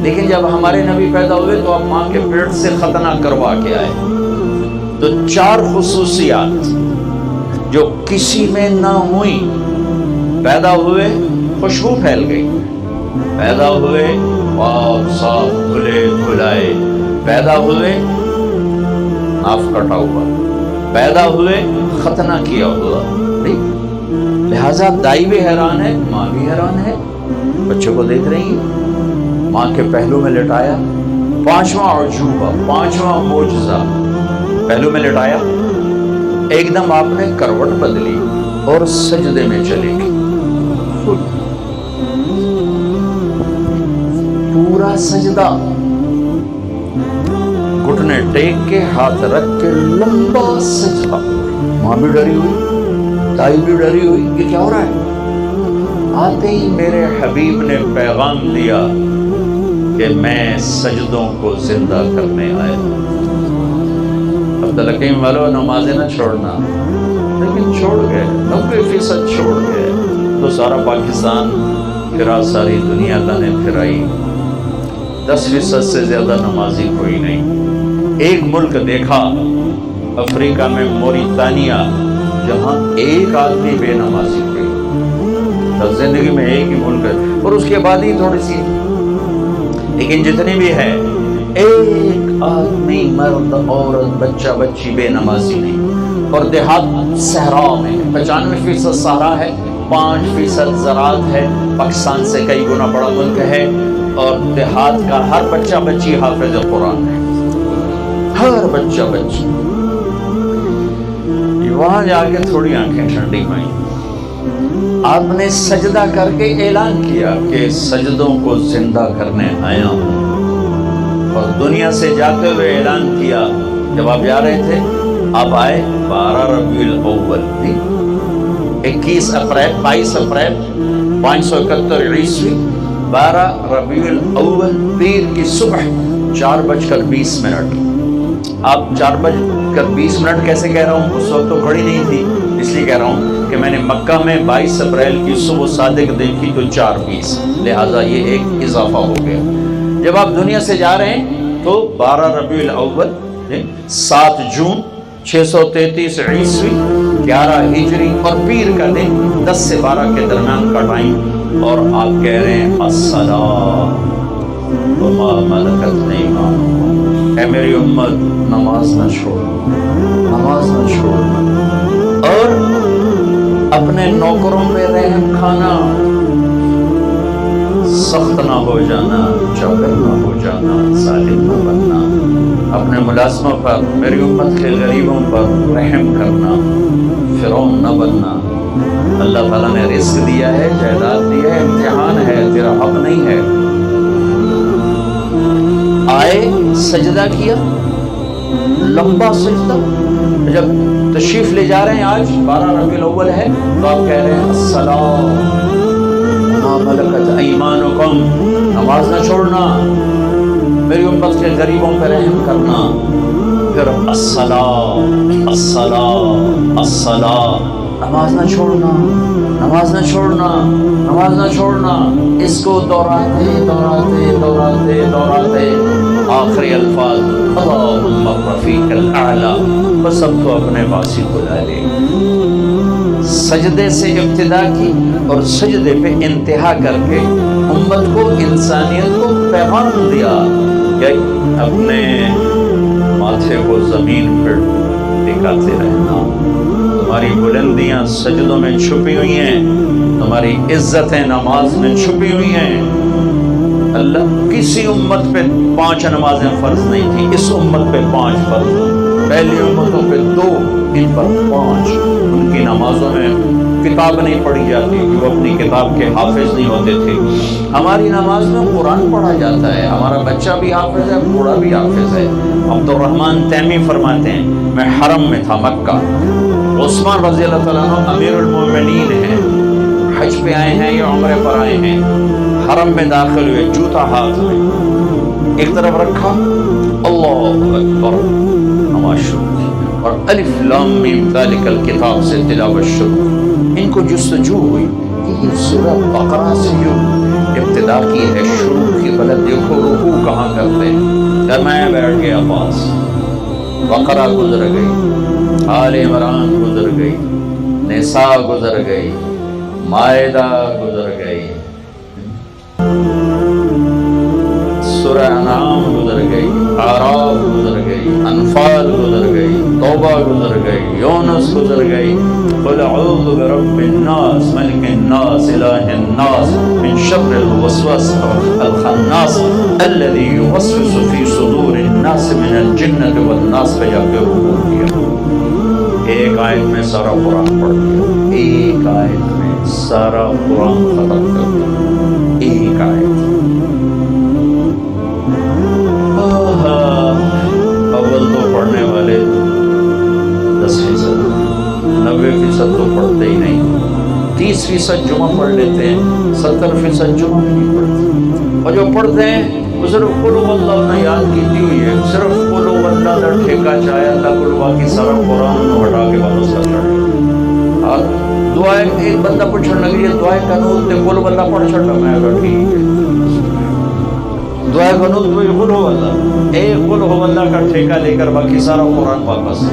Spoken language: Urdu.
لیکن جب ہمارے نبی پیدا ہوئے تو اب ماں کے پیٹ سے ختنہ کروا کے آئے. تو 4 خصوصیات جو کسی میں نہ ہوئی. پیدا ہوئے خوشبو پھیل گئی، پیدا ہوئے پاک صاف کھلے کھلائے، پیدا ہوئے ناف کٹا ہوا، پیدا ہوئے ختنہ کیا ہوا. لہذا دائی بھی حیران ہے، ماں بھی حیران ہے. بچے کو دیکھ رہی ہیں، ماں کے پہلو میں لٹایا. 5واں عجوبہ، 5واں معجزہ پہلو میں لٹایا. ایک دم آپ نے کروٹ بدلی اور سجدے میں چلے گی. پورا سجدہ، گھٹنے ٹیک کے ہاتھ رکھ کے لمبا سجدہ. ماں بھی ڈری ہوئی، دائی بھی ڈری ہوئی، یہ کیا ہو رہا ہے؟ آتے ہی میرے حبیب نے پیغام دیا کہ میں سجدوں کو زندہ کرنے آیا. عبدالحکیم والو نمازیں نہ چھوڑنا، لیکن چھوڑ گئے، 90% چھوڑ گئے. تو سارا پاکستان پھرا، ساری دنیا اللہ نے پھرائی. 10% سے زیادہ نمازی کوئی نہیں. ایک ملک دیکھا افریقہ میں، موریتانیہ، جہاں ایک آدمی بے نمازی کوئی. زندگی میں ایک ہی ملک ہے، اور اس کی آبادی تھوڑی سی، لیکن جتنی بھی ہے ایک آدمی، مرد عورت بچہ بچی بے نمازی نہیں. اور دیہات صحرا میں 95% صحرا ہے، 5% زراعت ہے. پاکستان سے کئی گنا بڑا ملک ہے، اور دیہات کا ہر بچہ بچی حافظ قرآن ہے، ہر بچہ بچی. وہاں جا کے تھوڑی آنکھیں ٹھنڈی ہوئیں. آپ نے سجدہ کر کے اعلان کیا کہ سجدوں کو زندہ کرنے آیا ہوں. اور دنیا سے جاتے ہوئے اعلان کیا، جب آپ جا رہے تھے آپ آئے 12 ربیع الاول، 21 اپریل 22 اپریل 571 عیسوی، 12 ربیع الاول پیر کی صبح 4:20. آپ 4:20 کیسے کہہ رہا ہوں؟ اس وقت تو گھڑی نہیں تھی، اس لیے کہہ رہا ہوں کہ میں نے مکہ میں 22 اپریل کی صبح صادق دیکھی تو 4:20، لہٰذا یہ ایک اضافہ ہو گیا. جب آپ دنیا سے جا رہے ہیں تو 12 ربیع الاول 7 جون 633 عیسوی 11 ہجری اور پیر کا دن 10 سے 12 کے درمیان کا ٹائم. اور آپ کہہ رہے ہیں الصلاۃ وما ملکت ایمانکم. اے میری امت، نماز نہ چھوڑنا، نماز نہ چھوڑنا، اور اپنے نوکروں پہ رحم کھانا، سخت نہ ہو جانا، جابر نہ ہو جانا، ظالم نہ بننا. اپنے ملازموں پر، میری امت کے غریبوں پر رحم کرنا، فرعون نہ بننا. اللہ تعالیٰ نے رزق دیا ہے، جائیداد دیا ہے، امتحان ہے، تیرا حق نہیں ہے. آئے سجدہ کیا، لمبا سجدہ. جب تشریف لے جا رہے ہیں، آج 12 ربیع الاول ہے، تو آپ کہہ رہے ہیں الصلاۃ وما ملکت ایمانکم، نماز نہ چھوڑنا، میری امت کے غریبوں پہ رحم کرنا. پھر الصلاۃ الصلاۃ الصلاۃ، نماز نہ چھوڑنا، نماز نہ چھوڑنا، نماز نہ چھوڑنا. اس کو دہراتے دہراتے دہراتے دہراتے آخری الفاظ اللہم الرفیق الاعلی، بس سب کو اپنے باسی کو لا لے. سجدے سے ابتدا کی اور سجدے پہ انتہا کر کے امت کو، انسانیت کو پیغام دیا کہ اپنے ماتھے کو زمین پر ٹکاتے رہنا. تمہاری بلندیاں سجدوں میں چھپی ہوئی ہیں، تمہاری عزتیں نماز میں چھپی ہوئی ہیں. اللہ کسی امت پہ 5 نمازیں فرض نہیں تھی، اس امت پہ 5 فرض. پہلی امتوں پہ 2، ان پر 5. ان کی نمازوں میں کتاب نہیں پڑھی جاتی، وہ اپنی کتاب کے حافظ نہیں ہوتے تھے. ہماری نماز میں قرآن پڑھا جاتا ہے، ہمارا بچہ بھی حافظ ہے، بوڑھا بھی حافظ ہے. عبدالرحمن تیمی فرماتے ہیں میں حرم میں تھا مکہ، عثمان رضی اللہ تعالیٰ عنہ امیر المومنین ہیں، حج پہ آئے ہیں یا عمرے پر آئے ہیں، حرم میں داخل ہوئے، جوتا ہاتھ میں ایک طرف رکھا، اللہ اکبر، نماز شروع کی، اور الف لام میم ذالک الکتاب سے تلاوت شروع. ان کو جستجو ہوئی کہ یہ سورہ بقرہ سے جو ابتدا کی ہے، شروع کی، بلد دیکھو رکوع کہاں کرتے ہیں؟ کہ میں بیٹھ گیا پاس، بقرہ گزر گئی، آل عمران گزر گئی، نساء گزر گئی، مائدہ گزر گئی، سورہ انعام گزر گئی، اعراف گزر گئی، انفال گزر گئی، توبہ گزر گئی، یونس گزر گئی، قل اعوذ برب الناس ملک الناس الہ الناس من شر الوسواس الخناس الذي يوسوس في صدور الناس من الجنة والناس پہ جا کے رکوع کیا۔ ایک آیت میں سارا قرآن پڑھ دیا، ایک آیت میں سارا قرآن ختم کر دیا، ایک آیت۔ اول تو پڑھنے والے 10%، 90% تو پڑھتے ہی نہیں، 30% جمعہ پڑھ لیتے ہیں، 70% جمعہ نہیں پڑھتے، اور جو پڑھتے ہیں وہ صرف قل هو اللہ نے یاد کیتی ہوئی ہے، صرف قل هو اللہ کا ٹھیکہ چاہے اللہ کو، باقی سارا قرآن ہٹا کے واپس کر چڑھے۔ اور دعائیں ایک بندہ پوچھنے لگی ہے دعائیں قنوت تے قل هو اللہ پڑھ چھڑا، میں کہا ٹھیک ہے، دعائیں قنوت میں قل هو اللہ، ایک قل هو اللہ کا ٹھیکہ لے کر باقی سارا قرآن واپس۔